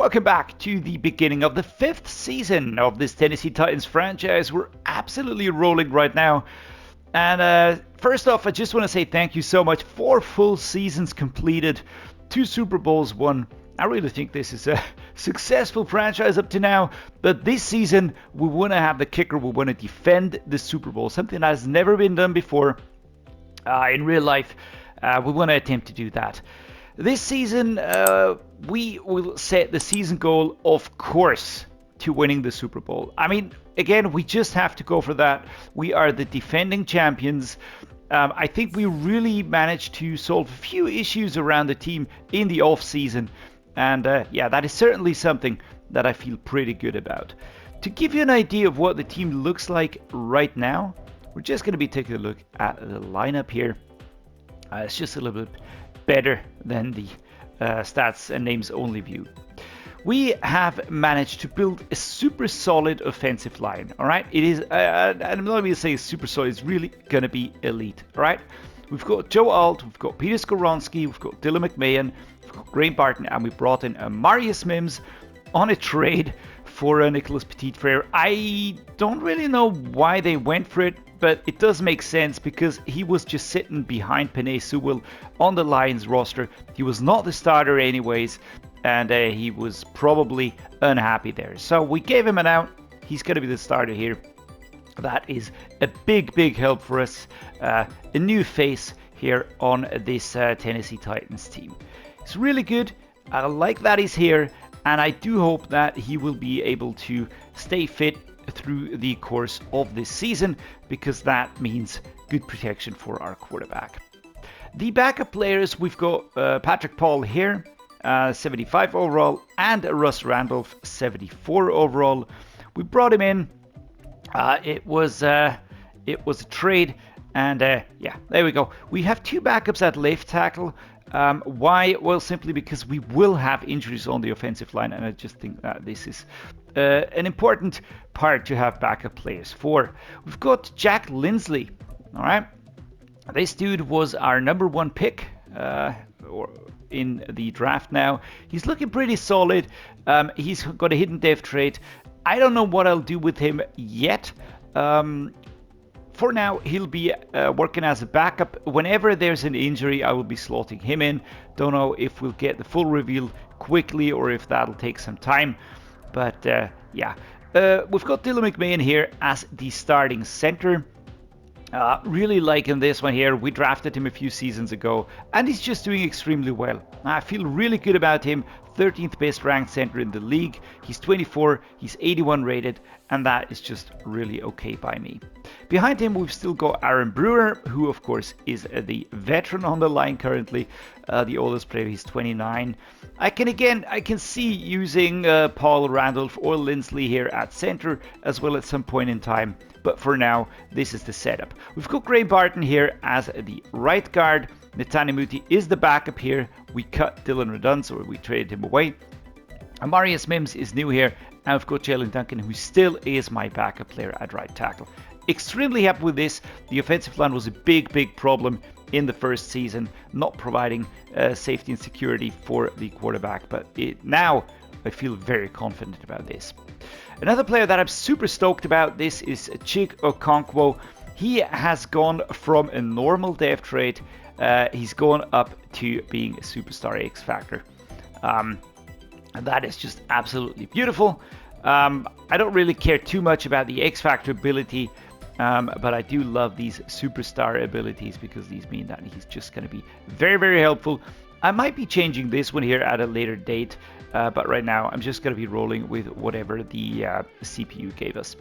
welcome back to the beginning of the 5th season of this Tennessee Titans franchise. We're absolutely rolling right now. And first off, I just want to say thank you so much. 4 full seasons completed, 2 Super Bowls won. I really think this is a successful franchise up to now. But this season, we want to have the kicker. We want to defend the Super Bowl, something that has never been done before in real life. We want to attempt to do that. This season, we will set the season goal, of course, to winning the Super Bowl. I mean, again, we just have to go for that. We are the defending champions. I think we really managed to solve a few issues around the team in the off-season. And yeah, that is certainly something that I feel pretty good about. To give you an idea of what the team looks like right now, we're just going to be taking a look at the lineup here. It's just a little bit better than the stats and names only view. We have managed to build a super solid offensive line. All right, it is, and I'm not going to say super solid. It's really going to be elite. All right, we've got Joe Alt, we've got Peter Skoronski, we've got Dylan McMahon, we've got Graham Barton, and we brought in Marius Mims on a trade for Nicholas Petit-Frere. I don't really know why they went for it, but it does make sense because he was just sitting behind Penei Sewell on the Lions roster. He was not the starter anyways, and he was probably unhappy there. So we gave him an out. He's going to be the starter here. That is a big help for us. A new face here on this Tennessee Titans team. It's really good. I like that he's here, and I do hope that he will be able to stay fit through the course of this season, because that means good protection for our quarterback. The backup players, we've got Patrick Paul here, 75 overall, and Russ Randolph, 74 overall. We brought him in. It was a trade, and yeah, there we go. We have 2 backups at left tackle. Why? Well, simply because we will have injuries on the offensive line, and I just think that this is an important part to have backup players for. We've got Jack Linsley. All right, this dude was our number 1 pick in the draft. Now he's looking pretty solid. He's got a hidden dev trait. I don't know what I'll do with him yet. For now, he'll be working as a backup. Whenever there's an injury, I will be slotting him in. Don't know if we'll get the full reveal quickly or if that'll take some time. But yeah, we've got Dylan McMahon here as the starting center. Really liking this one here. We drafted him a few seasons ago, and he's just doing extremely well. I feel really good about him. 13th best ranked center in the league. He's 24, he's 81 rated, and that is just really okay by me. Behind him, we've still got Aaron Brewer, who of course is the veteran on the line currently, the oldest player. He's 29. I can see using Paul Randolph or Linsley here at center as well at some point in time. But for now, this is the setup. We've got Graham Barton here as the right guard. Netane Muti is the backup here. We cut Dylan Redunz, or we traded him away. Marius Mims is new here. And we've got Jaelyn Duncan, who still is my backup player at right tackle. Extremely happy with this. The offensive line was a big problem in the first season, not providing safety and security for the quarterback. But now I feel very confident about this. Another player that I'm super stoked about this is Chig Okonkwo. He has gone from a normal dev trait. He's gone up to being a superstar X Factor. That is just absolutely beautiful. I don't really care too much about the X Factor ability, but I do love these superstar abilities because these mean that he's just going to be very helpful. I might be changing this one here at a later date, but right now I'm just going to be rolling with whatever the CPU gave us.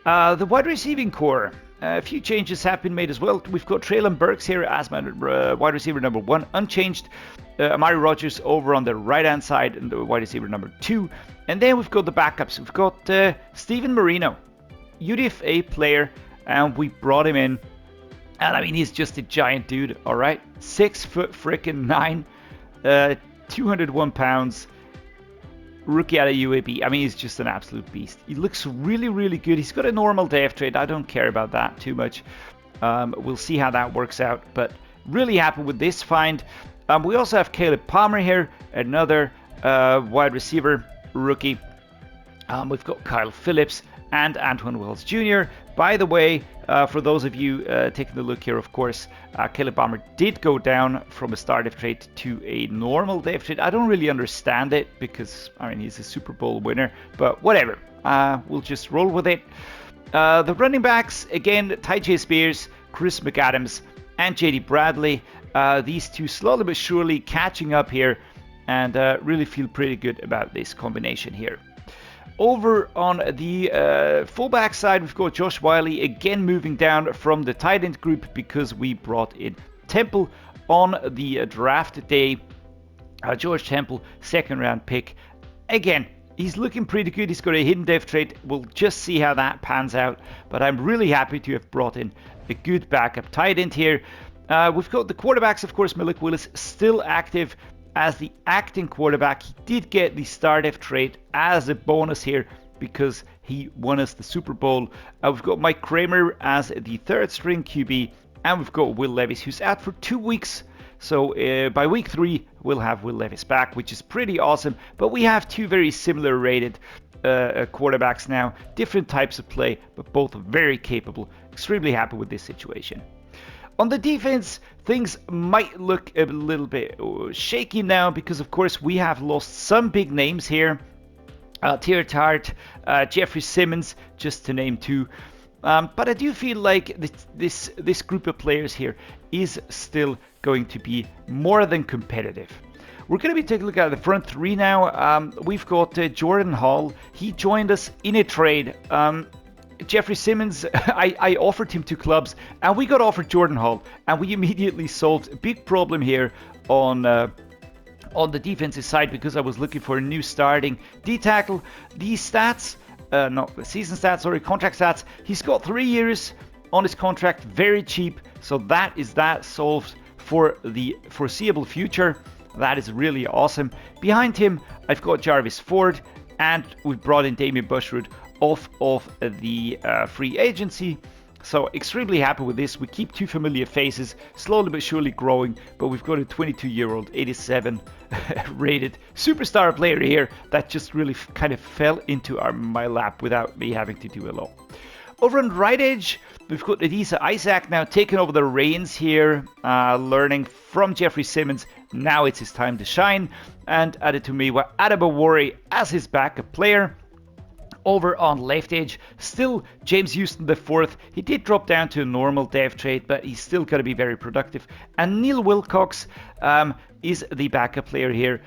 The wide receiving core, a few changes have been made as well. We've got Treylon Burks here as my wide receiver number 1, unchanged. Amari Rodgers over on the right hand side and the wide receiver number 2. And then we've got the backups. We've got Steven Marino, UDFA player, and we brought him in. And I mean, he's just a giant dude, all right? 6'9", 201 pounds, rookie out of UAB. I mean, he's just an absolute beast. He looks really good. He's got a normal dev trade. I don't care about that too much. We'll see how that works out, but really happy with this find. We also have Caleb Palmer here, another wide receiver, rookie. We've got Kyle Phillips and Antwane Wells Jr. By the way, for those of you taking a look here, of course, Caleb Bomber did go down from a star depth trade to a normal depth trade. I don't really understand it because, I mean, he's a Super Bowl winner, but whatever. We'll just roll with it. The running backs, again, Tyjae Spears, Chris McAdams, and JD Bradley. These two slowly but surely catching up here, and really feel pretty good about this combination here. Over on the fullback side, we've got Josh Whyle again moving down from the tight end group because we brought in Temple on the draft day. George Temple, second round pick. Again, he's looking pretty good. He's got a hidden depth trade. We'll just see how that pans out. But I'm really happy to have brought in a good backup tight end here. We've got the quarterbacks, of course. Malik Willis still active as the acting quarterback. He did get the star depth trade as a bonus here because he won us the Super Bowl. We've got Mike Kramer as the third string QB, and we've got Will Levis, who's out for 2 weeks. So by week 3, we'll have Will Levis back, which is pretty awesome. But we have two very similar rated quarterbacks now, different types of play, but both very capable. Extremely happy with this situation. On the defense, things might look a little bit shaky now because, of course, we have lost some big names here. Tier Tart, Jeffrey Simmons, just to name two. But I do feel like this group of players here is still going to be more than competitive. We're going to be taking a look at the front three now. We've got Jordan Hall. He joined us in a trade. Jeffrey Simmons, I offered him to clubs, and we got offered Jordan Hall, and we immediately solved a big problem here on the defensive side because I was looking for a new starting D-tackle. These stats, not the season stats, sorry, contract stats, he's got 3 years on his contract, very cheap, so that is solved for the foreseeable future. That is really awesome. Behind him, I've got Jarvis Ford, and we've brought in Damian Bushwood off of the free agency. So extremely happy with this. We keep two familiar faces, slowly but surely growing, but we've got a 22-year-old, 87 rated superstar player here that just really kind of fell into my lap without me having to do a lot. Over on the right edge, we've got Adisa Isaac now taking over the reins here, learning from Jeffrey Simmons. Now it's his time to shine. And Adetomiwa Adebawori as his backup player. Over on left edge, still James Houston IV. He did drop down to a normal dev trade, but he's still going to be very productive. And Neil Wilcox is the backup player here.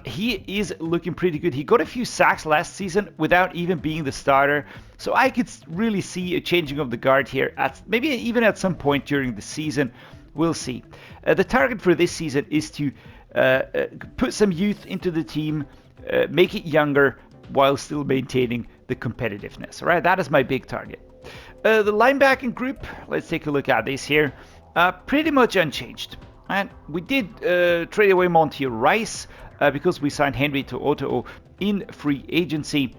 He is looking pretty good. He got a few sacks last season without even being the starter. So I could really see a changing of the guard here, maybe even at some point during the season. We'll see. The target for this season is to put some youth into the team, make it younger, while still maintaining the competitiveness. All right, that is my big target. The linebacking group, let's take a look at this here. Pretty much unchanged. And we did trade away Monty Rice because we signed Henry To'oTo'o in free agency.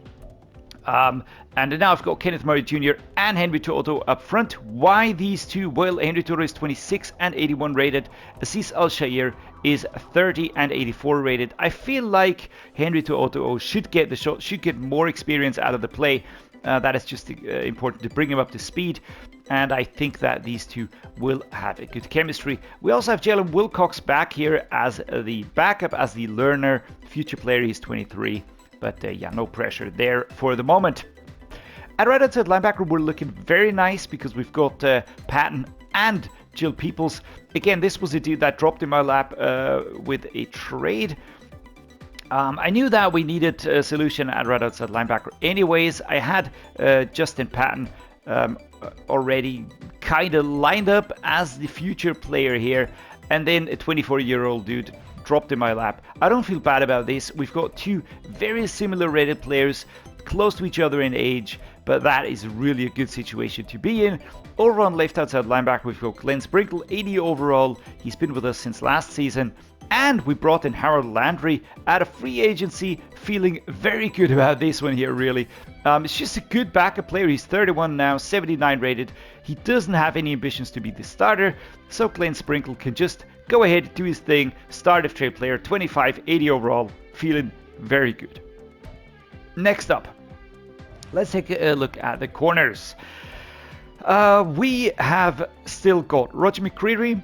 And now I've got Kenneth Murray Jr. and Henry To'oTo'o up front. Why these two? Well, Henry To'oTo'o is 26 and 81 rated. Aziz Al-Shaair is 30 and 84 rated. I feel like Henry To'oTo'o should get the shot, should get more experience out of the play. That is just important to bring him up to speed. And I think that these two will have a good chemistry. We also have Jalen Wilcox back here as the backup, as the learner, future player. He's 23. But yeah, no pressure there for the moment. At right outside linebacker, we're looking very nice because we've got Patton and Jill Peoples. Again, this was a dude that dropped in my lap with a trade. I knew that we needed a solution at right outside linebacker. Anyways, I had Justin Patton already kind of lined up as the future player here. And then a 24-year-old dude dropped in my lap. I don't feel bad about this. We've got two very similar rated players, close to each other in age, but that is really a good situation to be in. Over on left outside linebacker, we've got Glenn Sprinkle, 80 overall. He's been with us since last season. And we brought in Harold Landry out of free agency, feeling very good about this one here, really. It's just a good backup player. He's 31 now, 79 rated. He doesn't have any ambitions to be the starter, so Glenn Sprinkle can just go ahead, do his thing, start of trade player, 25, 80 overall. feeling very good. Next up, let's take a look at the corners. We have still got Roger McCreary,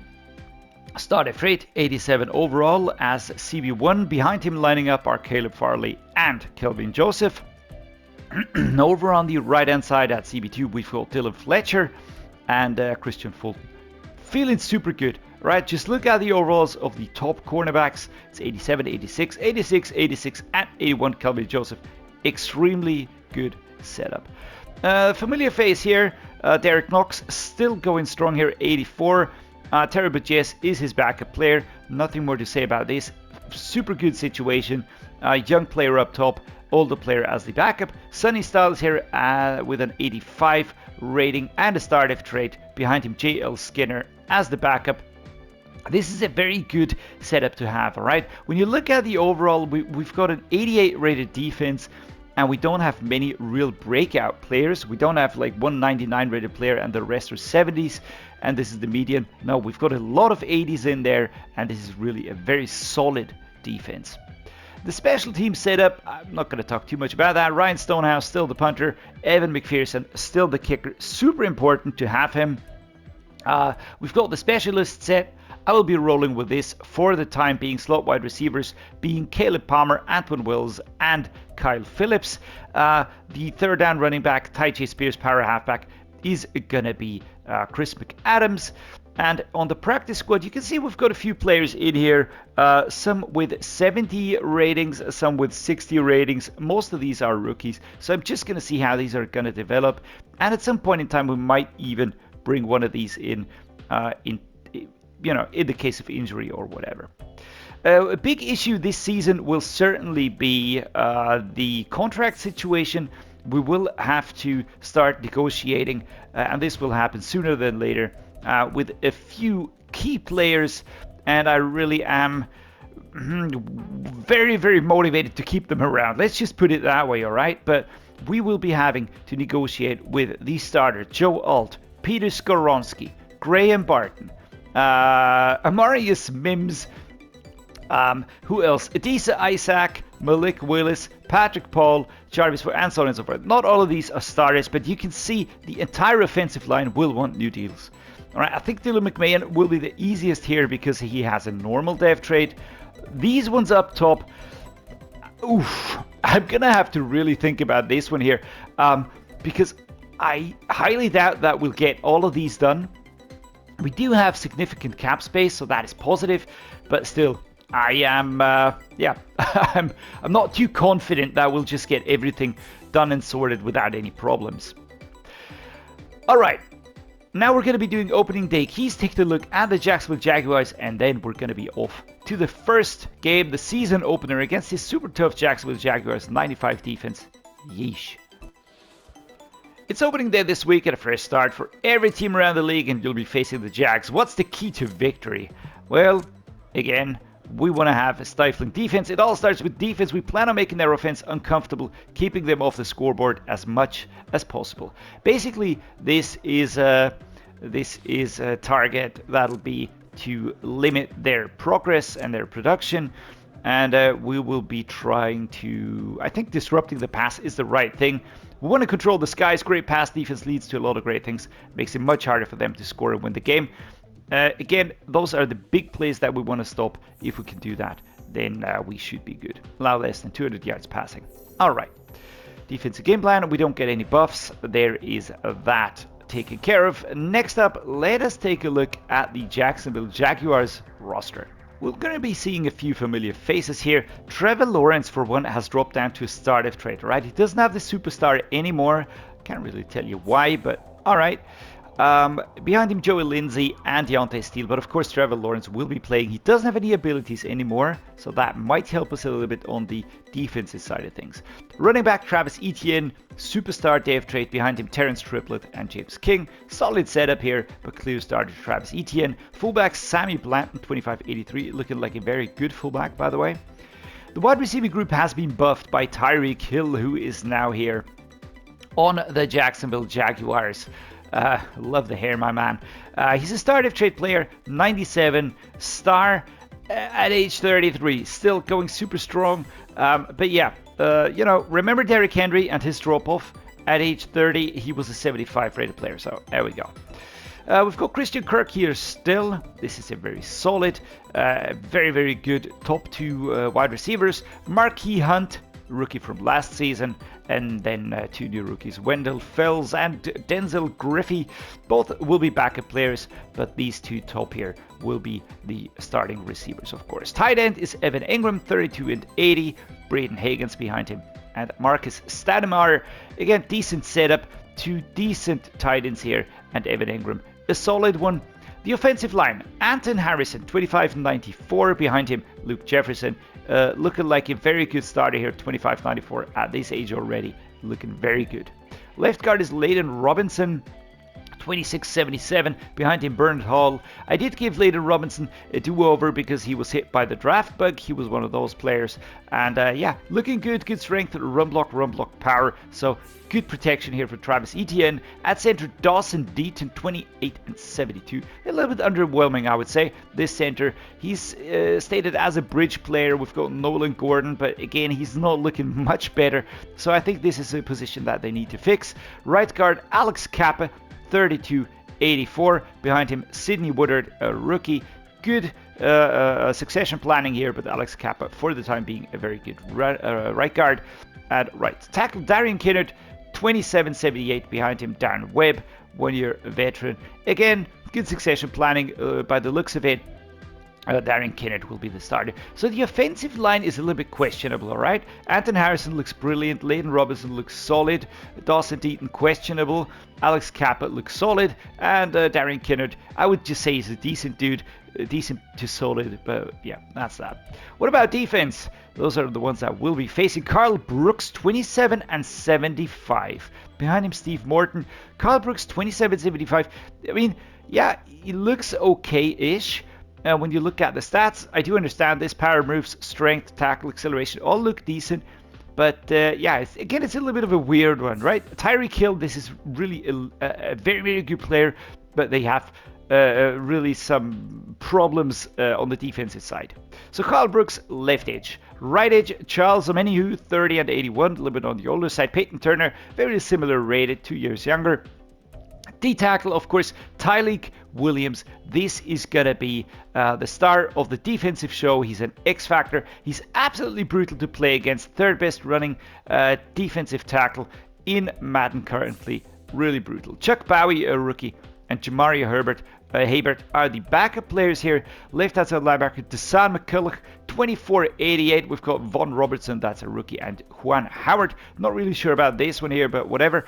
started freight 87 overall as CB1. Behind him lining up are Caleb Farley and Kelvin Joseph. Over on the right hand side at CB2 we've got Dylan Fletcher and Christian Fulton. Feeling super good, right? Just look at the overalls of the top cornerbacks. It's 87, 86, 86, 86 and 81 Kelvin Joseph. Extremely good setup. Familiar face here, Derrick Knox still going strong here, 84. Terry Butjes is his backup player. Nothing more to say about this. Super good situation. Young player up top, older player as the backup. Sonny Styles here with an 85 rating and a startup trait. Behind him, J.L. Skinner as the backup. This is a very good setup to have, all right? When you look at the overall, we've got an 88 rated defense, and we don't have many real breakout players. We don't have like one 99 rated player and the rest are 70s, and this is the median. No, we've got a lot of 80s in there, and this is really a very solid defense. The special team setup, I'm not going to talk too much about that. Ryan Stonehouse still the punter, Evan McPherson still the kicker. Super important to have him. We've got the specialist set. I will be rolling with this for the time being. Slot wide receivers being Caleb Palmer, Antwane Wills, and Kyle Phillips. The third down running back, Tyjae Spears, power halfback, is going to be Chris McAdams. And on the practice squad, you can see we've got a few players in here. Some with 70 ratings, some with 60 ratings. Most of these are rookies. So I'm just going to see how these are going to develop. And at some point in time, we might even bring one of these in the case of injury or whatever. A big issue this season will certainly be the contract situation. We will have to start negotiating, and this will happen sooner than later, with a few key players, and I really am very, very motivated to keep them around. Let's just put it that way, all right? But we will be having to negotiate with the starter, Joe Alt, Peter Skoronski, Graham Barton, Amarius Mims, who else? Adisa Isaac, Malik Willis, Patrick Paul, Jarvis, and so on and so forth. Not all of these are starters, but you can see the entire offensive line will want new deals. All right, I think Dylan McMahon will be the easiest here because he has a normal dev trade. These ones up top, oof, I'm gonna have to really think about this one here, because I highly doubt that we'll get all of these done. We do have significant cap space, so that is positive, but still, I am, I'm not too confident that we'll just get everything done and sorted without any problems. All right, now we're going to be doing opening day keys, taking a look at the Jacksonville Jaguars, and then we're going to be off to the first game, the season opener against this super tough Jacksonville Jaguars 95 defense. Yeesh. It's opening day this week at a fresh start for every team around the league, and you'll be facing the Jags. What's the key to victory? Well, again, we want to have a stifling defense. It all starts with defense. We plan on making their offense uncomfortable, keeping them off the scoreboard as much as possible. Basically, this is a target that'll be to limit their progress and their production. And we will be trying to, I think disrupting the pass is the right thing. We want to control the skies. Great pass defense leads to a lot of great things. Makes it much harder for them to score and win the game. Again, those are the big plays that we want to stop. If we can do that, then we should be good. Allow less than 200 yards passing. All right. Defensive game plan. We don't get any buffs. There is that taken care of. Next up, let us take a look at the Jacksonville Jaguars roster. We're going to be seeing a few familiar faces here. Trevor Lawrence, for one, has dropped down to a startup trade, right? He doesn't have the superstar anymore. Can't really tell you why, but all right. Behind him, Joey Lindsey and Deontay Steele, but of course Trevor Lawrence will be playing. He doesn't have any abilities anymore, so that might help us a little bit on the defensive side of things. Running back Travis Etienne, superstar Dave trade. Behind him, Terrence Triplett and James King. Solid setup here, but clear starter Travis Etienne. Fullback Sammy Blanton, 2583, looking like a very good fullback, by the way. The wide receiver group has been buffed by Tyreek Hill, who is now here on the Jacksonville Jaguars. Love the hair, my man. He's a startup trade player, 97 star at age 33. Still going super strong. But yeah, remember Derrick Henry and his drop-off? At age 30, he was a 75 rated player, so there we go. We've got Christian Kirk here still. This is a very solid, very, very good top 2 wide receivers. Marquis Hunt, rookie from last season, and then 2 new rookies, Wendell Fells and Denzel Griffey. Both will be backup players, but these 2 top here will be the starting receivers, of course. Tight end is Evan Ingram, 32 and 80. Braden Hagens behind him, and Marcus Stoudemire. Again, decent setup, 2 decent tight ends here, and Evan Ingram, a solid one. The offensive line, Anton Harrison, 25 and 94. Behind him, Luke Jefferson, looking like a very good starter here, 25-94 at this age already, looking very good. Left guard is Layden Robinson, 26-77. Behind him, Bernard Hall. I did give Layden Robinson a do-over because he was hit by the draft bug. He was one of those players. And yeah, looking good. Good strength, run block power. So good protection here for Travis Etienne. At center, Dawson Deaton, 28 and 72. A little bit underwhelming, I would say. This center, he's stated as a bridge player. We've got Nolan Gordon, but again, he's not looking much better. So I think this is a position that they need to fix. Right guard, Alex Kappa, 32-84. Behind him, Sidney Woodard, a rookie. Good succession planning here, but Alex Kappa, for the time being, a very good right guard. And right tackle, Darian Kinnard, 27-78. Behind him, Darren Webb, 1-year veteran. Again, good succession planning by the looks of it. Darian Kinnard will be the starter. So the offensive line is a little bit questionable, all right? Anton Harrison looks brilliant. Layden Robinson looks solid. Dawson Deaton, questionable. Alex Kappa looks solid. And Darian Kinnard, I would just say he's a decent dude. Decent to solid, but yeah, that's that. What about defense? Those are the ones that will be facing Carl Brooks, 27 and 75. Behind him, Steve Morton. Carl Brooks, 27-75. I mean, yeah, he looks okay-ish. When you look at the stats, I do understand this. Power moves, strength, tackle, acceleration, all look decent. But yeah, it's a little bit of a weird one, right? Tyreek Hill, this is really a very, very good player, but they have really some problems on the defensive side. So Carl Brooks, left edge. Right edge, Charles Omenihu, 30 and 81, a little bit on the older side. Peyton Turner, very similar rated, 2 years younger. D-tackle, of course, Tyleek Williams. This is going to be the star of the defensive show. He's an X-factor. He's absolutely brutal to play against. Third best running defensive tackle in Madden currently. Really brutal. Chuck Bowie, a rookie, and Jamaria Habert are the backup players here. Left outside linebacker, Deshaun McCulloch, 24-88. We've got Von Robertson, that's a rookie, and Juan Howard. Not really sure about this one here, but whatever.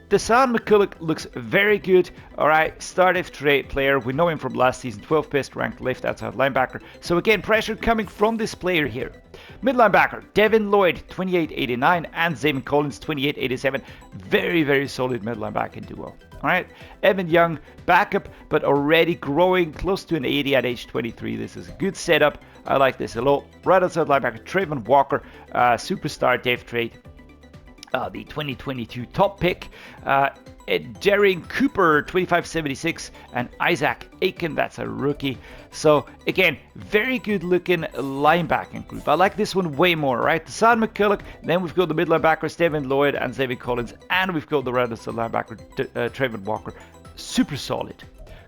Deshaun McCulloch looks very good. All right, started player. We know him from last season, 12th best ranked left outside linebacker. So again, pressure coming from this player here. Mid linebacker, Devin Lloyd, 28-89, and Zayvon Collins, 28-87. Very, very solid mid linebacker duo. All right, Evan Young, backup, but already growing close to an 80 at age 23. This is a good setup. I like this a lot. Right outside linebacker, Trayvon Walker, superstar dev trade. The 2022 top pick, Jerry Cooper, 25-76, and Isaac Aiken, that's a rookie. So again, very good looking linebacking group. I like this one way more, right? Deshaun McCulloch, then we've got the mid linebackers, Devin Lloyd and Zayvon Collins, and we've got the right outside linebacker, Trayvon Walker. Super solid.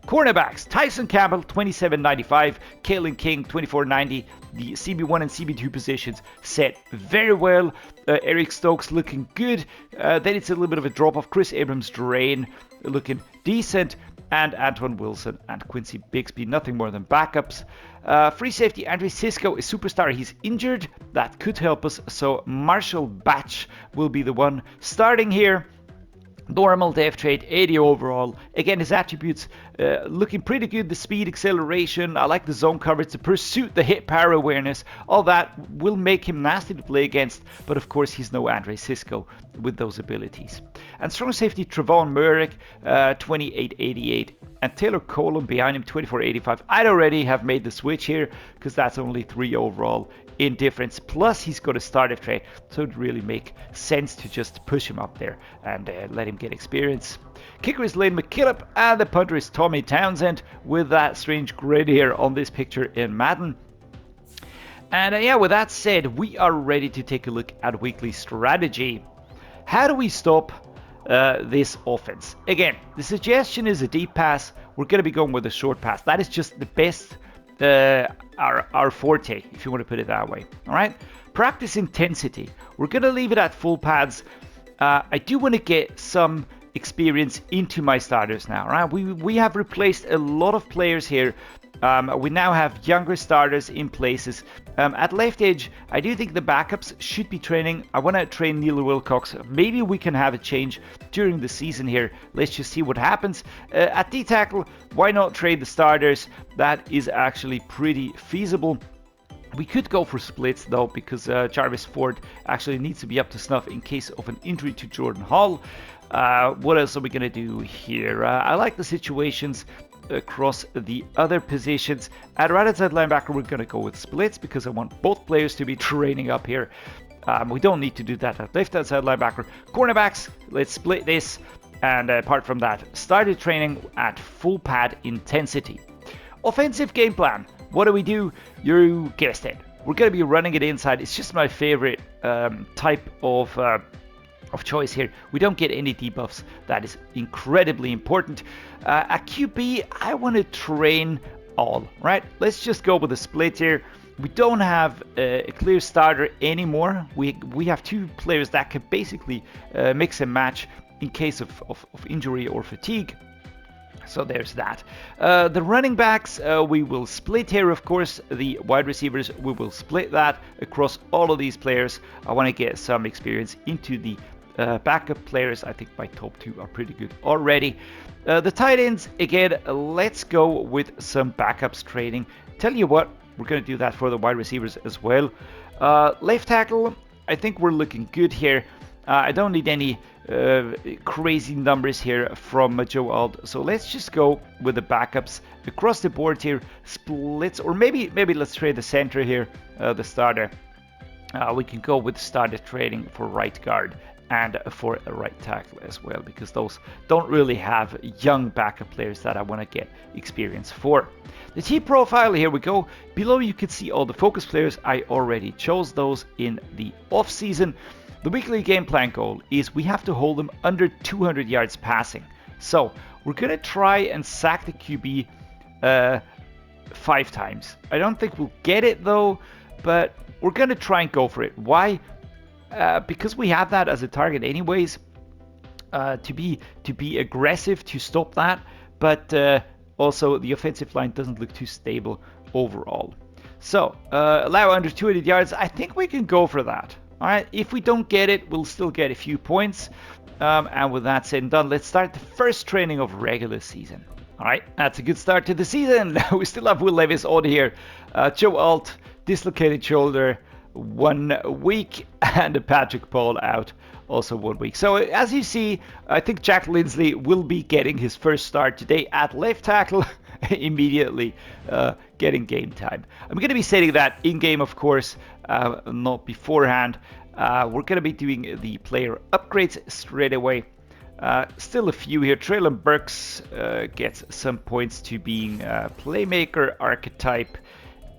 Cornerbacks, Tyson Campbell, 27.95, Kalen King, 24.90. The CB1 and CB2 positions set very well. Eric Stokes looking good. Then it's a little bit of a drop off. Chris Abrams-Drain looking decent. And Antwane Wilson and Quincy Bixby, nothing more than backups. Free safety, Andre Cisco is superstar. He's injured. That could help us. So Marshall Batch will be the one starting here. Normal dev trade, 80 overall. Again, his attributes looking pretty good. The speed, acceleration, I like the zone coverage, the pursuit, the hit power awareness. All that will make him nasty to play against. But of course, he's no Andre Cisco with those abilities. And strong safety, Trevon Merrick, 28.88. And Taylor Colon behind him, 24.85. I'd already have made the switch here because that's only 3 overall in difference. Plus, he's got a starter trade, so it would really make sense to just push him up there and let him get experience. Kicker is Lane McKillop, and the punter is Tommy Townsend with that strange grid here on this picture in Madden. And yeah, with that said, we are ready to take a look at weekly strategy. How do we stop this offense? Again, the suggestion is a deep pass. We're going to be going with a short pass. That is just the best, our forte, if you want to put it that way. All right. Practice intensity. We're going to leave it at full pads. I do want to get some experience into my starters now. Right. We have replaced a lot of players here. We now have younger starters in places. At left edge, I do think the backups should be training. I want to train Neil Wilcox. Maybe we can have a change during the season here. Let's just see what happens. At D-tackle, why not trade the starters? That is actually pretty feasible. We could go for splits though, because Jarvis Ford actually needs to be up to snuff in case of an injury to Jordan Hall. What else are we going to do here? I like the situations across the other positions. At right outside linebacker, we're going to go with splits because I want both players to be training up here. We don't need to do that at left outside linebacker. Cornerbacks, let's split this. And apart from that, started training at full pad intensity. Offensive game plan. What do? You guessed it. We're going to be running it inside. It's just my favorite type of choice here. We don't get any debuffs. That is incredibly important. At QB, I want to train all, right? Let's just go with a split here. We don't have a clear starter anymore. We have two players that can basically mix and match in case of injury or fatigue. So there's that. The running backs, we will split here, of course. The wide receivers, we will split that across all of these players. I want to get some experience into the backup players. I think my top two are pretty good already. The tight ends, again, let's go with some backups training. Tell you what, we're going to do that for the wide receivers as well. Left tackle, I think we're looking good here. I don't need any crazy numbers here from Joe Alt, so let's just go with the backups across the board here. Splits, or maybe let's trade the center here, the starter. We can go with starter trading for right guard and for a right tackle as well, because those don't really have young backup players that I want to get experience for. The team profile, here we go. Below you can see all the focus players. I already chose those in the off season. The weekly game plan goal is we have to hold them under 200 yards passing. So we're going to try and sack the QB 5 times. I don't think we'll get it though, but we're going to try and go for it. Why? Because we have that as a target anyways, to be aggressive to stop that, but also the offensive line doesn't look too stable overall. So allow under 200 yards. I think we can go for that. All right, if we don't get it, we'll still get a few points. And with that said and done, let's start the first training of regular season. All right, that's a good start to the season. We still have Will Levis on here. Joe Alt, dislocated shoulder, 1 week, and Patrick Paul out, also 1 week. So as you see, I think Jack Linsley will be getting his first start today at left tackle, immediately getting game time. I'm going to be setting that in-game, of course, not beforehand. We're going to be doing the player upgrades straight away. Still a few here. Treylon Burks gets some points to being a playmaker archetype.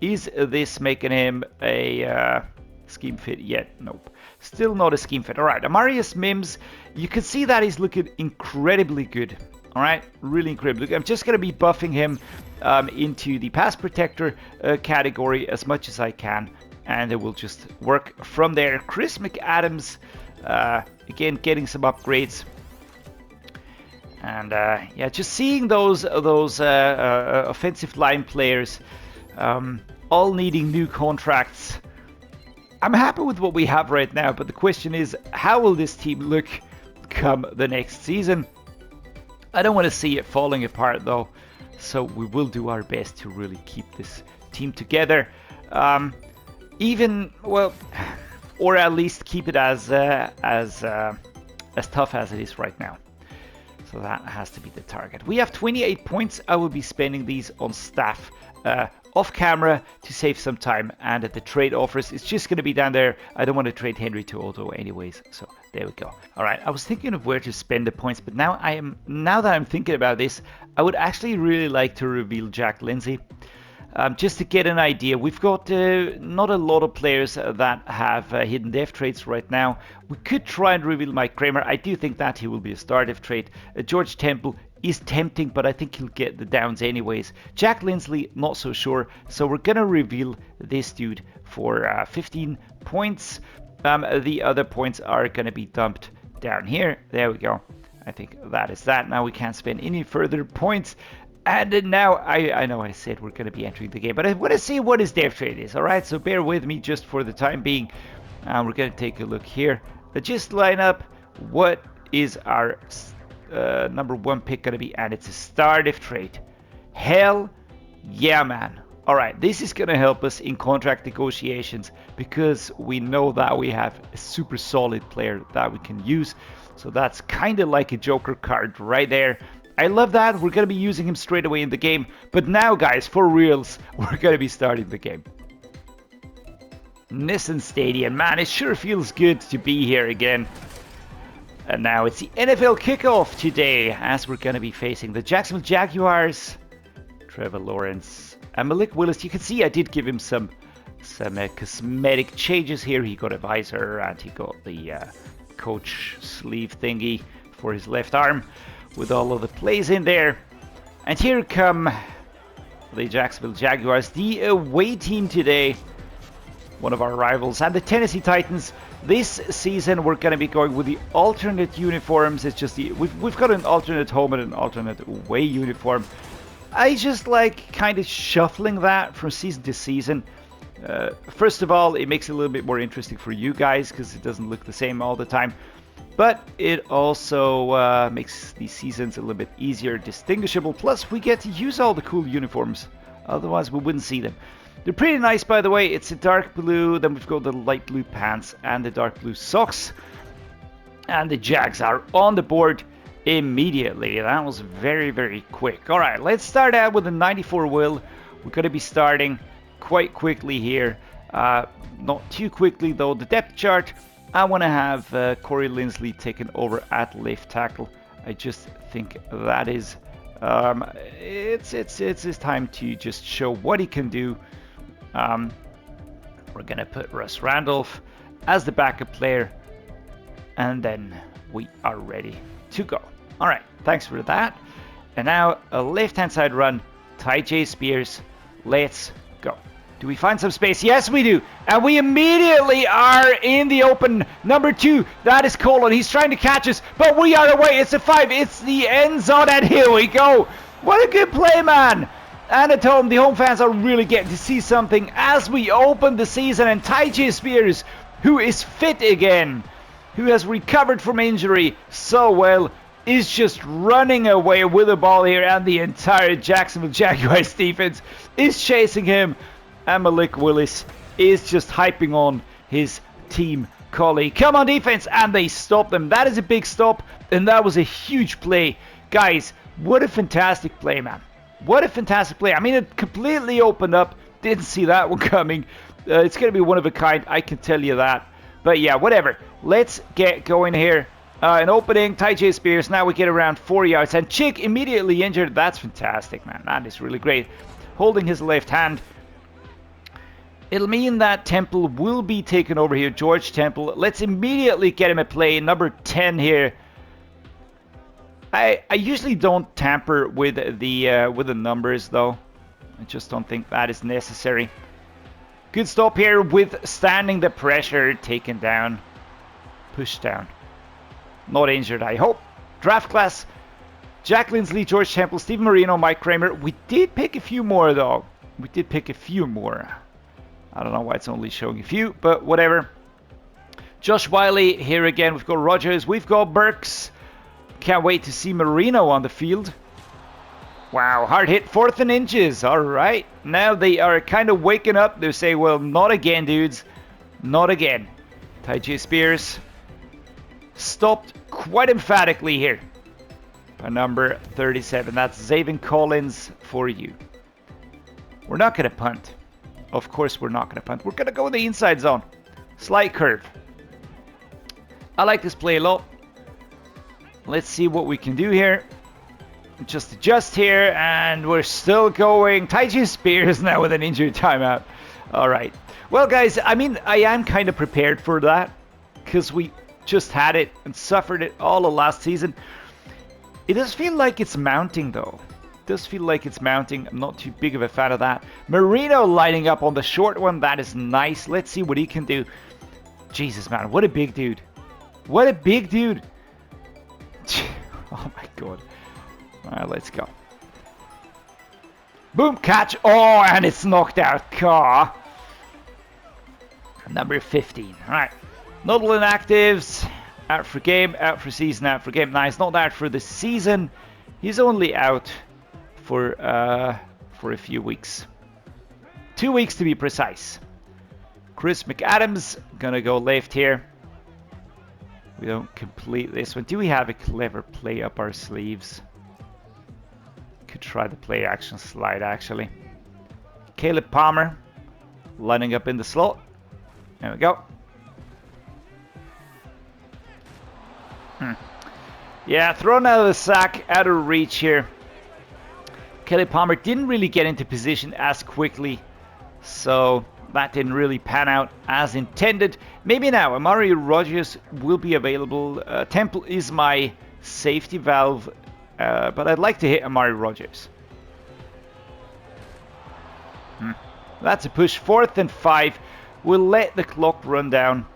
Is this making him a scheme fit yet? Nope. Still not a scheme fit. All right, Amarius Mims, you can see that he's looking incredibly good. All right, really incredible. I'm just going to be buffing him into the pass protector category as much as I can, and it will just work from there. Chris McAdams, again, getting some upgrades. And yeah, just seeing those offensive line players all needing new contracts. I'm happy with what we have right now, but the question is, how will this team look come the next season? I don't want to see it falling apart though, so we will do our best to really keep this team together. Or at least keep it as tough as it is right now. So that has to be the target. We have 28 points. I will be spending these on staff off camera to save some time, and at the trade offers, it's just going to be down there. I don't want to trade Henry to Otto anyways, so there we go. All right, I was thinking of where to spend the points, but now that I'm thinking about this, I would actually really like to reveal Jack Lindsay. Just to get an idea, we've got not a lot of players that have hidden dev traits right now. We could try and reveal Mike Kramer. I do think that he will be a star dev trait. George Temple is tempting, but I think he'll get the downs anyways. Jack Lindsley, not so sure. So we're going to reveal this dude for 15 points. The other points are going to be dumped down here. There we go. I think that is that. Now we can't spend any further points. And now, I know I said we're going to be entering the game, but I want to see what his dev trait is, alright? So bear with me just for the time being. We're going to take a look here. Just line up what is our number 1 pick going to be, and it's a star dev trait. Hell yeah, man. Alright, this is going to help us in contract negotiations because we know that we have a super solid player that we can use. So that's kind of like a Joker card right there. I love that. We're going to be using him straight away in the game. But now, guys, for reals, we're going to be starting the game. Nissan Stadium. Man, it sure feels good to be here again. And now it's the NFL kickoff today as we're going to be facing the Jacksonville Jaguars. Trevor Lawrence and Malik Willis. You can see I did give him some cosmetic changes here. He got a visor and he got the coach sleeve thingy for his left arm, with all of the plays in there. And here come the Jacksonville Jaguars, the away team today, one of our rivals, and the Tennessee Titans. This season we're going to be going with the alternate uniforms. It's just we've got an alternate home and an alternate away uniform. I just like kind of shuffling that from season to season. First of all, it makes it a little bit more interesting for you guys because it doesn't look the same all the time. But it also makes these seasons a little bit easier distinguishable. Plus, we get to use all the cool uniforms. Otherwise, we wouldn't see them. They're pretty nice, by the way. It's a dark blue. Then we've got the light blue pants and the dark blue socks. And the Jags are on the board immediately. That was very, very quick. All right, let's start out with a 94 Will. We're going to be starting quite quickly here. Not too quickly, though. The depth chart. I want to have Corey Linsley taken over at left tackle. I just think that is it's his time to just show what he can do. We're gonna put Russ Randolph as the backup player, and then we are ready to go. All right, thanks for that. And now a left-hand side run, Tyjae Spears. Let's go. Do we find some space? Yes, we do. And we immediately are in the open. Number 2, that is Colton. He's trying to catch us, but we are away. It's a 5. It's the end zone, and here we go. What a good play, man. And at home, the home fans are really getting to see something as we open the season. And Tyjae Spears, who is fit again, who has recovered from injury so well, is just running away with the ball here. And the entire Jacksonville Jaguars defense is chasing him. And Malik Willis is just hyping on his team colleague. Come on, defense! And they stop them. That is a big stop, and that was a huge play. Guys, what a fantastic play, man. What a fantastic play. I mean, it completely opened up. Didn't see that one coming. It's going to be one of a kind, I can tell you that. But yeah, whatever. Let's get going here. An opening, Tyjae Spears. Now we get around 4 yards. And Chig immediately injured. That's fantastic, man. That is really great. Holding his left hand. It'll mean that Temple will be taken over here. George Temple. Let's immediately get him a play. Number 10 here. I usually don't tamper with the numbers, though. I just don't think that is necessary. Good stop here, withstanding the pressure. Taken down. Pushed down. Not injured, I hope. Draft class. Jack Lindsley, George Temple, Stephen Marino, Mike Kramer. We did pick a few more, though. We did pick a few more. I don't know why it's only showing a few, but whatever. Josh Whyle here again. We've got Rodgers. We've got Burks. Can't wait to see Marino on the field. Wow, hard hit, 4th and inches. All right. Now they are kind of waking up. They say, well, not again, dudes. Not again. Tyjae Spears stopped quite emphatically here by number 37. That's Zaven Collins for you. We're not going to punt. Of course we're not going to punt. We're going to go in the inside zone. Slight curve. I like this play a lot. Let's see what we can do here. just adjust here, and we're still going. Tyjae Spears now with an injury timeout. All right. Well, guys, I mean, I am kind of prepared for that because we just had it and suffered it all of last season. It does feel like it's mounting, though. It does feel like it's mounting. I'm not too big of a fan of that. Marino lining up on the short one. That is nice. Let's see what he can do. Jesus, man. What a big dude. What a big dude. Oh, my God. All right, let's go. Boom, catch. Oh, and it's knocked out. Car. Number 15. All right. Notable inactives. Out for game, out for season, out for game. Nice. Not out for the season. He's only out for a few weeks. 2 weeks to be precise. Chris McAdams gonna go left here. We don't complete this one. Do we have a clever play up our sleeves? Could try the play action slide actually. Caleb Palmer lining up in the slot. There we go. Yeah, thrown out of the sack, out of reach here. Caleb Palmer didn't really get into position as quickly, so that didn't really pan out as intended. Maybe now, Amari Rodgers will be available. Temple is my safety valve, but I'd like to hit Amari Rodgers. That's a push. 4th and 5. We'll let the clock run down,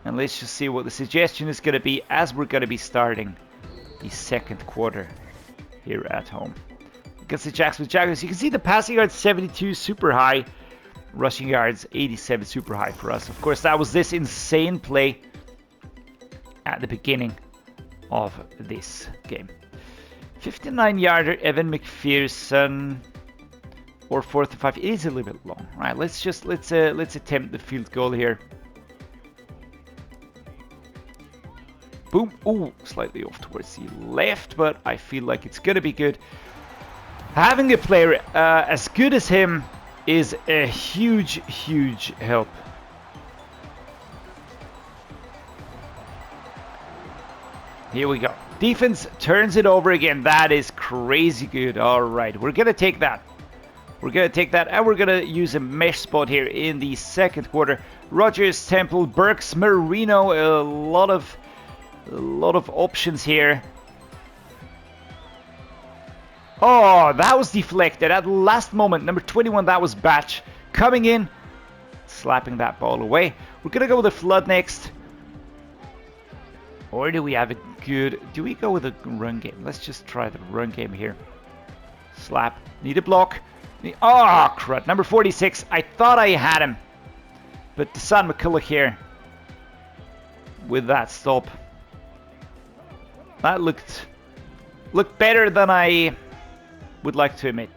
and let's just see what the suggestion is going to be as we're going to be starting the second quarter here at home against the Jacksonville Jaguars. You can see the passing yards 72, super high. Rushing yards 87, super high for us. Of course, that was this insane play at the beginning of this game. 59-yarder Evan McPherson, or 4th and 5. It is a little bit long. All right, let's attempt the field goal here. Boom. Ooh, slightly off towards the left, but I feel like it's gonna be good. Having a player as good as him is a huge help. Here we go. Defense turns it over again. That is crazy good. All right, we're gonna take that. We're gonna take that, and we're gonna use a mesh spot here in the second quarter. Rodgers, Temple, Burks, Marino. A lot of options here. Oh, that was deflected at the last moment. Number 21, that was Batch coming in, slapping that ball away. We're gonna go with a flood next, or do we have a good? Do we go with a run game? Let's just try the run game here. Slap. Need a block. Oh, crud. Number 46. I thought I had him, but Deshaun McCullough here with that stop. That looked better than I would like to admit.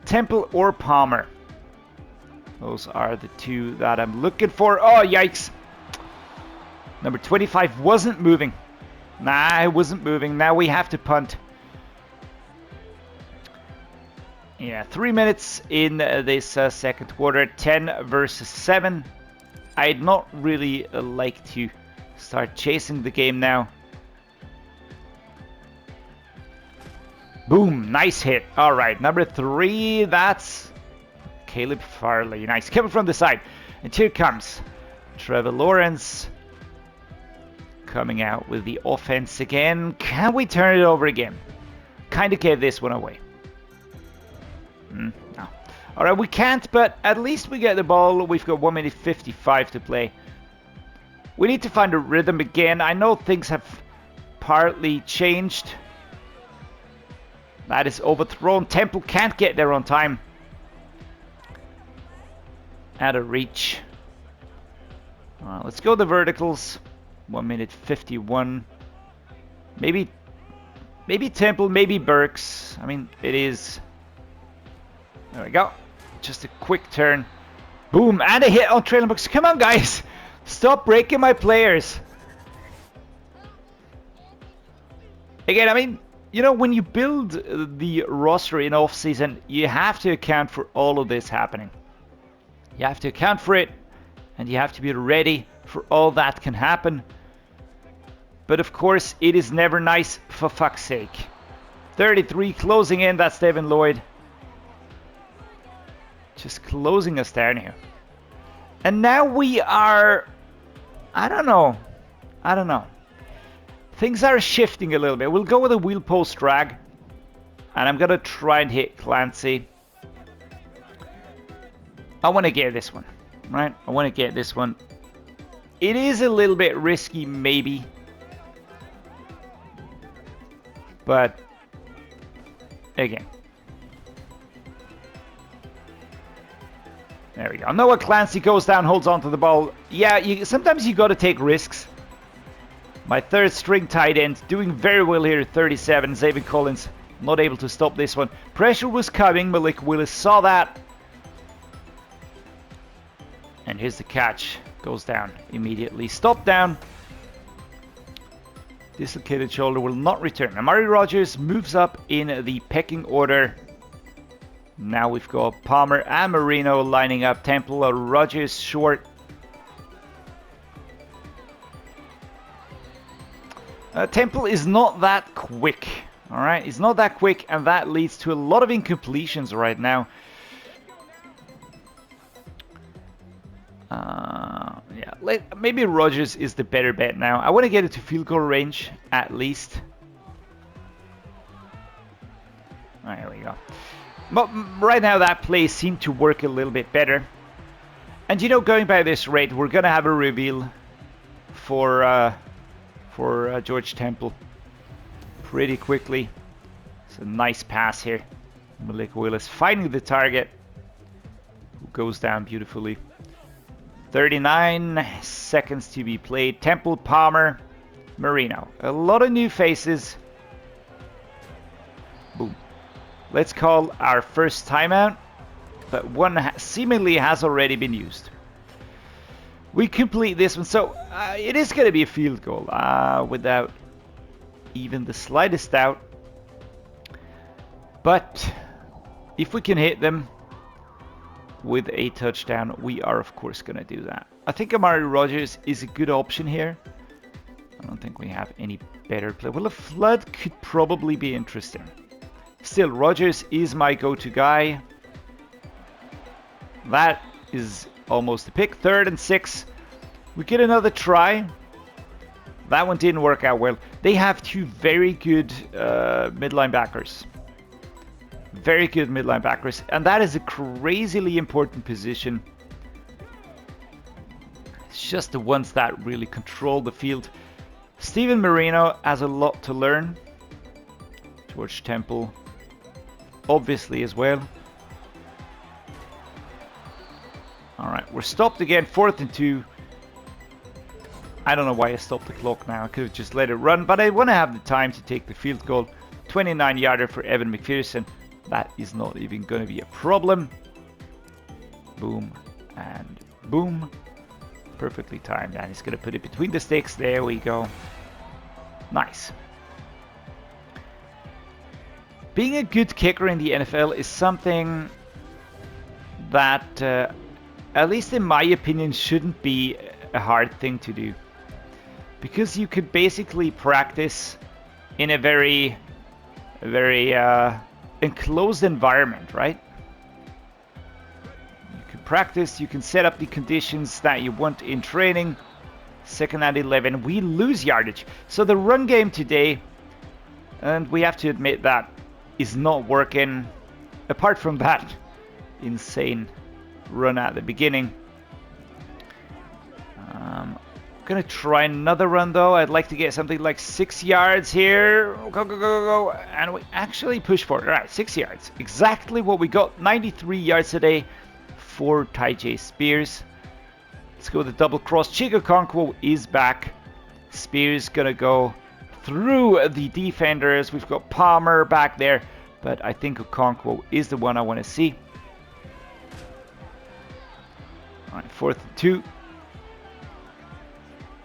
Temple or Palmer. Those are the two that I'm looking for. Oh, yikes. Number 25 wasn't moving. Nah, it wasn't moving. Now we have to punt. Yeah, 3 minutes in this second quarter. 10 versus 7. I'd not really like to start chasing the game now. Boom, nice hit. All right, number 3, that's Caleb Farley. Nice, coming from the side. And here comes Trevor Lawrence coming out with the offense again. Can we turn it over again? Kind of gave this one away. No. All right, we can't, but at least we get the ball. We've got 1 minute 55 to play. We need to find a rhythm again. I know things have partly changed. That is overthrown. Temple can't get there on time. Out of reach. Let's go the verticals. 1 minute 51. Maybe Temple, maybe Burks. I mean, it is. There we go. Just a quick turn. Boom, and a hit on Treylon Burks. Come on, guys. Stop breaking my players. Again, I mean, you know, when you build the roster in off-season, you have to account for all of this happening. You have to account for it, and you have to be ready for all that can happen. But of course, it is never nice, for fuck's sake. 33 closing in. That's Devin Lloyd. Just closing us down here. And now we are... I don't know. Things are shifting a little bit. We'll go with a wheel post drag. And I'm going to try and hit Clancy. I want to get this one. Right? I want to get this one. It is a little bit risky, maybe. But... again. There we go. Noah Clancy goes down, holds onto the ball. Yeah, sometimes you got to take risks. My third string tight end doing very well here at 37. Xavier Collins not able to stop this one. Pressure was coming. Malik Willis saw that. And here's the catch. Goes down immediately. Stop down. Dislocated shoulder will not return. Amari Rodgers moves up in the pecking order. Now we've got Palmer and Marino lining up. Temple, Rodgers short. Temple is not that quick. Alright, he's not that quick, and that leads to a lot of incompletions right now. Yeah, maybe Rodgers is the better bet now. I want to get it to field goal range, at least. Alright, here we go. But right now that play seemed to work a little bit better. And you know, going by this rate, we're going to have a reveal for George Temple pretty quickly. It's a nice pass here. Malik Willis finding the target, who goes down beautifully. 39 seconds to be played. Temple, Palmer, Marino. A lot of new faces. Boom. Let's call our first timeout, but one seemingly has already been used. We complete this one, so it is going to be a field goal without even the slightest doubt. But if we can hit them with a touchdown, we are of course going to do that. I think Amari Rodgers is a good option here. I don't think we have any better play. Well, a flood could probably be interesting. Still, Rodgers is my go-to guy. That is almost a pick. 3rd and 6. We get another try. That one didn't work out well. They have two very good mid-linebackers. Very good mid-linebackers. And that is a crazily important position. It's just the ones that really control the field. Steven Marino has a lot to learn. George Temple, obviously, as well. Alright, we're stopped again. 4th and 2. I don't know why I stopped the clock now. I could have just let it run, but I want to have the time to take the field goal. 29-yarder for Evan McPherson. That is not even going to be a problem. Boom and boom. Perfectly timed, and he's going to put it between the sticks. There we go. Nice. Being a good kicker in the NFL is something that, at least in my opinion, shouldn't be a hard thing to do. Because you could basically practice in a very enclosed environment, right? You can practice, you can set up the conditions that you want in training. 2nd and 11, we lose yardage. So the run game today, and we have to admit that, is not working. Apart from that insane run at the beginning. I'm gonna try another run though. I'd like to get something like 6 yards here. Go, go, go, go, go. And we actually push for it. Alright, 6 yards. Exactly what we got. 93 yards today for Tyjae Spears. Let's go with the double cross. Chig Okonkwo is back. Spears gonna go through the defenders. We've got Palmer back there, but I think Okonkwo is the one I want to see. Alright, 4th and 2.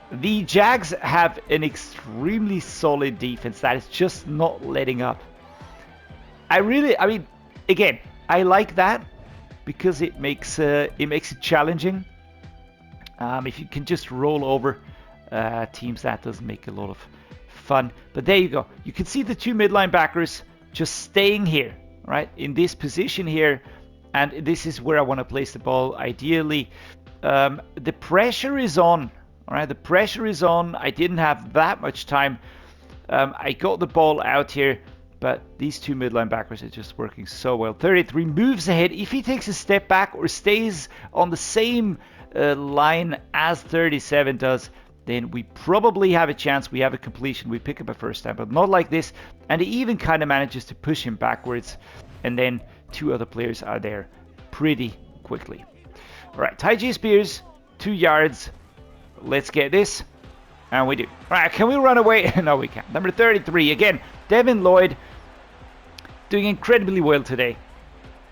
The Jags have an extremely solid defense that is just not letting up. I mean, again, I like that because it makes it challenging. If you can just roll over teams, that does make a lot of fun. But there you go. You can see the two mid linebackers just staying here, right, in this position here, and this is where I want to place the ball ideally. The pressure is on, all right, the pressure is on. I didn't have that much time. I got the ball out here, but these two mid linebackers are just working so well. 33 moves ahead. If he takes a step back or stays on the same line as 37 does, then we probably have a chance. We have a completion. We pick up a first down, but not like this. And he even kind of manages to push him backwards. And then two other players are there pretty quickly. All right, Tyjae Spears, 2 yards. Let's get this. And we do. All right, can we run away? No, we can't. Number 33, again, Devin Lloyd doing incredibly well today.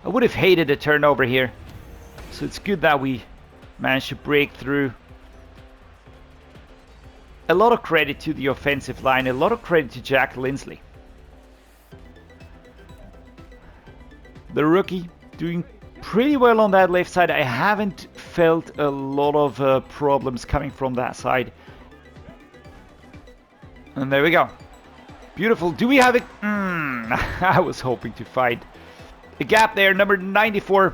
I would have hated a turnover here. So it's good that we managed to break through. A lot of credit to the offensive line. A lot of credit to Jack Linsley. The rookie doing pretty well on that left side. I haven't felt a lot of problems coming from that side. And there we go. Beautiful. Do we have it? I was hoping to find a gap there. Number 94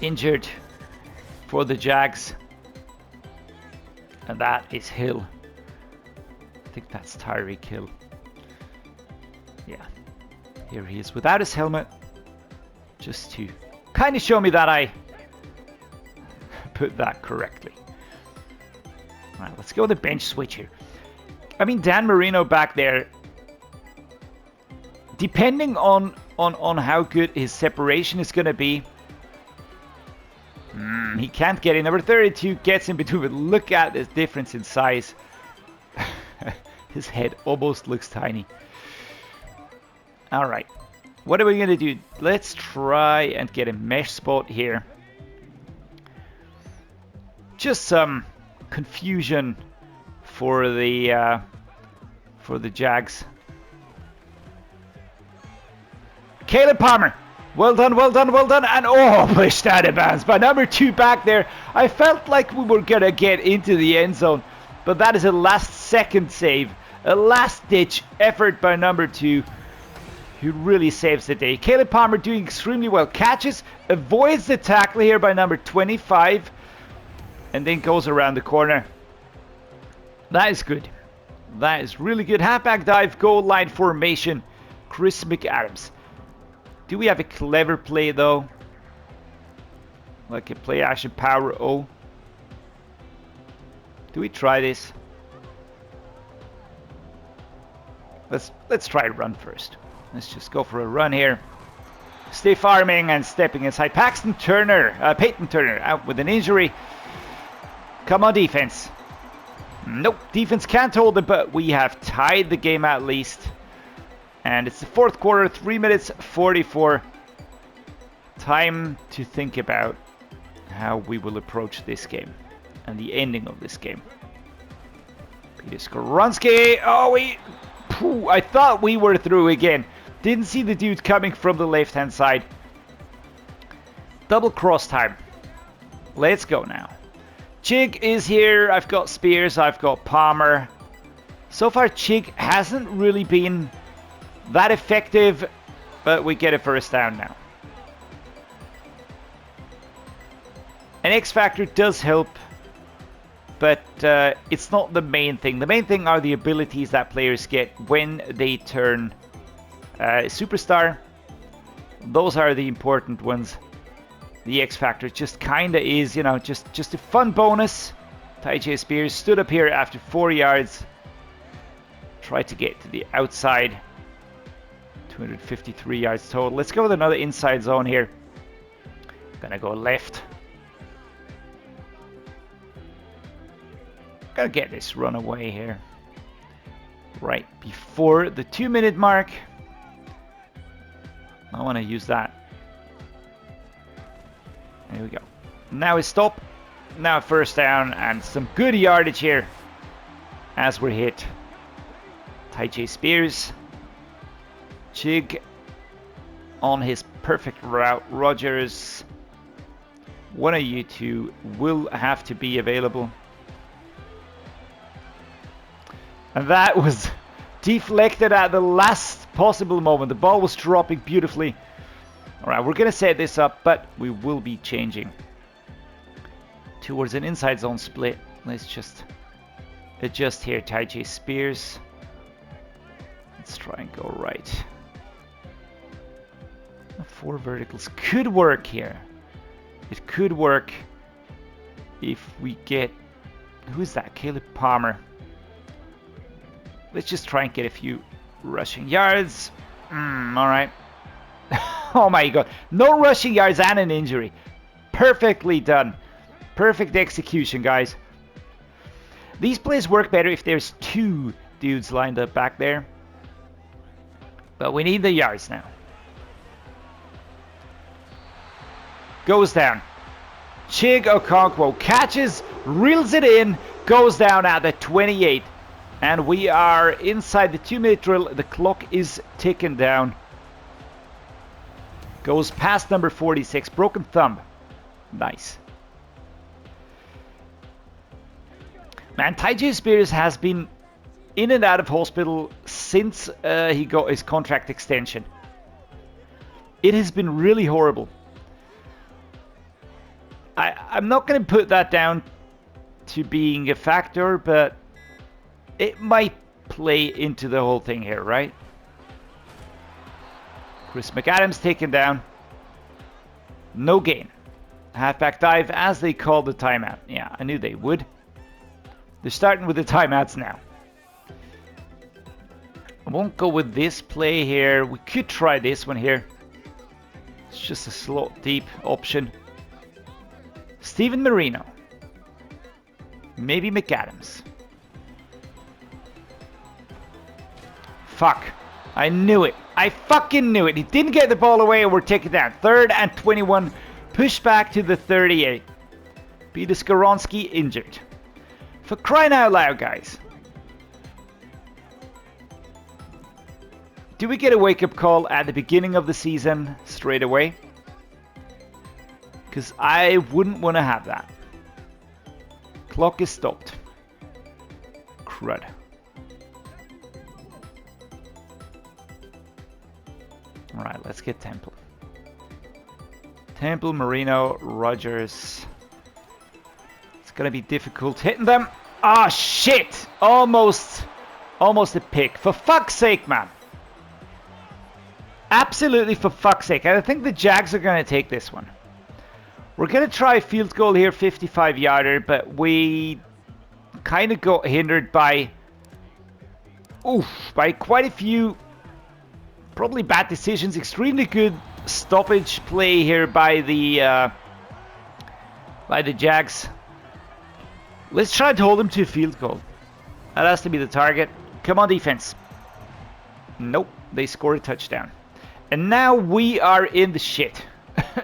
injured for the Jags. And that is Hill. I think that's Tyreek Hill. Yeah. Here he is without his helmet. Just to kind of show me that I put that correctly. Alright, let's go with the bench switch here. I mean, Dan Marino back there, depending on how good his separation is going to be, he can't get in. Number 32 gets in between, but look at this difference in size. His head almost looks tiny. All right, what are we going to do? Let's try and get a mesh spot here. Just some confusion for the Jags. Caleb Palmer, well done, well done, well done, and oh, pushed out of bounds by number 2 back there. I felt like we were gonna get into the end zone, but that is a last-second save, a last-ditch effort by number 2, who really saves the day. Caleb Palmer doing extremely well, catches, avoids the tackle here by number 25, and then goes around the corner. That is good. That is really good. Halfback dive, goal line formation. Chris McAdams. Do we have a clever play though? Like a play action power O? Do we try this? Let's try a run first. Let's just go for a run here. Stay farming and stepping inside. Peyton Turner out with an injury. Come on, defense. Nope, defense can't hold it, but we have tied the game at least. And it's the 4th quarter, 3 minutes 44. Time to think about how we will approach this game and the ending of this game. Peter Skoronski. Oh, I thought we were through again. Didn't see the dude coming from the left-hand side. Double cross time. Let's go now. Chig is here. I've got Spears. I've got Palmer. So far, Chig hasn't really been that effective, but we get a first down now. An X Factor does help, but it's not the main thing. The main thing are the abilities that players get when they turn superstar. Those are the important ones. The X Factor just kinda is, you know, just a fun bonus. Tyjae Spears stood up here after 4 yards. Tried to get to the outside. 253 yards total. Let's go with another inside zone here. Gonna go left. Gotta get this run away here. Right before the 2-minute mark. I want to use that. There we go. Now a stop. Now a first down and some good yardage here as we're hit. Tyjae Spears. Chig on his perfect route. Rodgers. One of you two will have to be available. And that was deflected at the last possible moment. The ball was dropping beautifully. Alright, we're going to set this up, but we will be changing towards an inside zone split. Let's just adjust here. Tyjae spears. Let's try and go right. 4 verticals could work here. It could work if we get... Who's that? Caleb Palmer. Let's just try and get a few rushing yards. Alright. Oh my god. No rushing yards and an injury. Perfectly done. Perfect execution, guys. These plays work better if there's 2 dudes lined up back there. But we need the yards now. Goes down. Chig Okonkwo catches, reels it in, goes down at the 28. And we are inside the 2-minute drill. The clock is ticking down. Goes past number 46. Broken thumb. Nice. Man, Tyjae Spears has been in and out of hospital since he got his contract extension. It has been really horrible. I'm not going to put that down to being a factor, but it might play into the whole thing here, right? Chris McAdams taken down. No gain. Halfback dive as they called the timeout. Yeah, I knew they would. They're starting with the timeouts now. I won't go with this play here. We could try this one here. It's just a slot deep option. Steven Marino. Maybe McAdams. Fuck. I knew it. I fucking knew it. He didn't get the ball away and we're taking down. 3rd and 21. Push back to the 38. Peter Skoronski injured. For crying out loud, guys. Do we get a wake-up call at the beginning of the season straight away? Because I wouldn't want to have that. Clock is stopped. Crud. Alright, let's get Temple. Temple, Marino, Rodgers. It's gonna be difficult hitting them. Ah, shit! Almost a pick. For fuck's sake, man. Absolutely for fuck's sake. I think the Jags are gonna take this one. We're going to try a field goal here, 55-yarder, but we kind of got hindered by quite a few probably bad decisions. Extremely good stoppage play here by the Jags. Let's try to hold them to a field goal. That has to be the target. Come on, defense. Nope, they scored a touchdown. And now we are in the shit.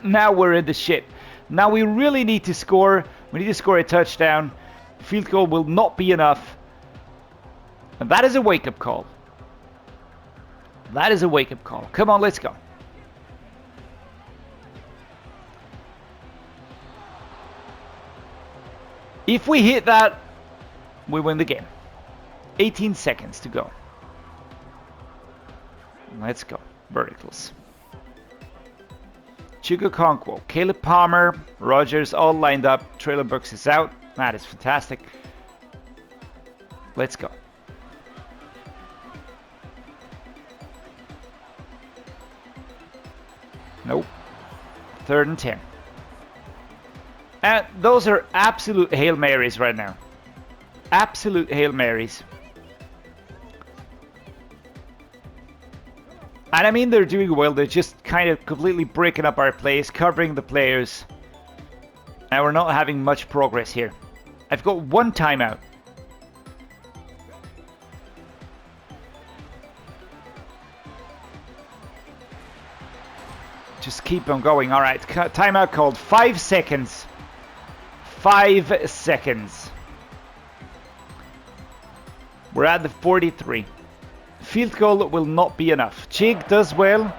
Now we're in the shit. Now we really need to score. We need to score a touchdown. Field goal will not be enough. And that is a wake-up call. That is a wake-up call. Come on, let's go. If we hit that, we win the game. 18 seconds to go. Let's go. Verticals. Chig Okonkwo, Caleb Palmer, Rodgers all lined up. Treylon Burks is out. That is fantastic. Let's go. Nope. 3rd and 10. And those are absolute Hail Marys right now. Absolute Hail Marys. And I mean, they're doing well. They're just kind of completely breaking up our plays, covering the players. And we're not having much progress here. I've got 1 timeout. Just keep on going. All right, timeout called. 5 seconds. 5 seconds. We're at the 43. Field goal will not be enough. Chig does well.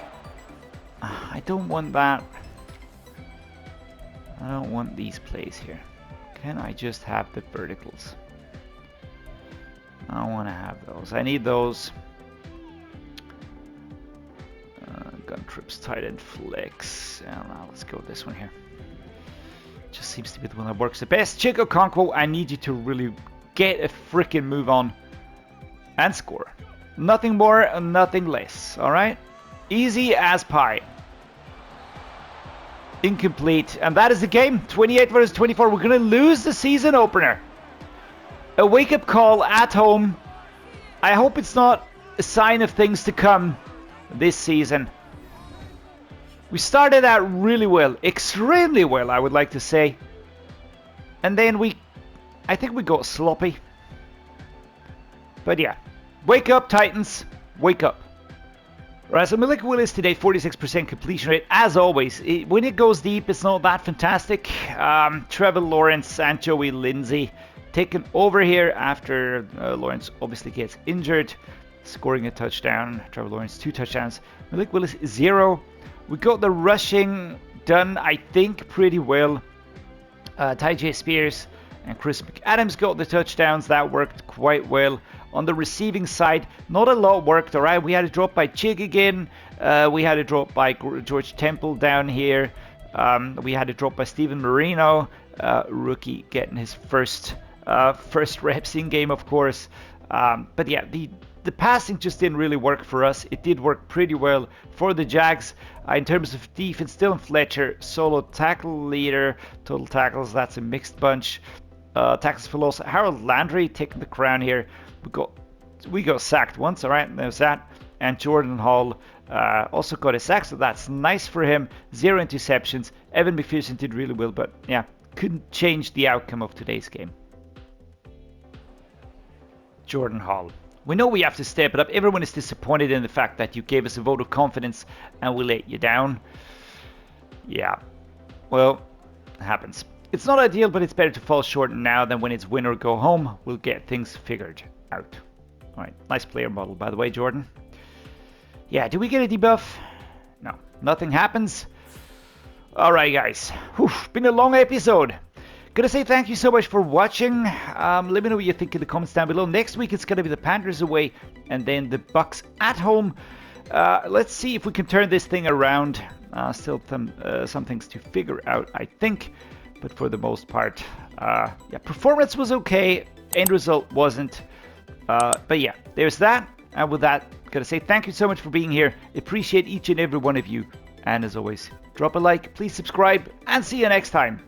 I don't want that. I don't want these plays here. Can I just have the verticals? I don't want to have those. I need those. trips tight end flex. Let's go with this one here. Just seems to be the one that works the best. Chig Okonkwo, I need you to really get a freaking move on and score. Nothing more and nothing less. All right, easy as pie. Incomplete, and that is the game. 28 versus 24. We're gonna lose the season opener. A wake-up call at home. I hope it's not a sign of things to come this season. We started out really well, extremely well, I would like to say. And then I think we got sloppy. But yeah, wake up Titans, wake up. Right, so Malik Willis today, 46% completion rate. As always, when it goes deep, it's not that fantastic. Trevor Lawrence and Joey Lindsay taken over here after Lawrence obviously gets injured. Scoring a touchdown. Trevor Lawrence, 2 touchdowns. Malik Willis, 0. We got the rushing done, I think, pretty well. Tyjae Spears and Chris McAdams got the touchdowns. That worked quite well. On the receiving side, not a lot worked, all right? We had a drop by Chig again. We had a drop by George Temple down here. We had a drop by Steven Marino. Rookie getting his first reps in game, of course. But yeah, the passing just didn't really work for us. It did work pretty well for the Jags. In terms of defense, Dylan Fletcher, solo tackle leader. Total tackles, that's a mixed bunch. Tackles for loss. Harold Landry taking the crown here. We got sacked once, all right, there's that. And Jordan Hall also got a sack, so that's nice for him. 0 interceptions. Evan McPherson did really well, but yeah, couldn't change the outcome of today's game. Jordan Hall. We know we have to step it up. Everyone is disappointed in the fact that you gave us a vote of confidence and we let you down. Yeah, well, it happens. It's not ideal, but it's better to fall short now than when it's win or go home. We'll get things figured out. All right, nice player model, by the way, Jordan. Yeah, do we get a debuff? No, nothing happens. All right, guys. Whew, been a long episode. Gonna say thank you so much for watching. Let me know what you think in the comments down below. Next week it's gonna be the Panthers away and then the Bucks at home. Let's see if we can turn this thing around. Still some things to figure out, I think. But for the most part, yeah, performance was okay. End result wasn't. But yeah, there's that. And with that, gotta say thank you so much for being here. Appreciate each and every one of you. And as always, drop a like, please subscribe, and see you next time.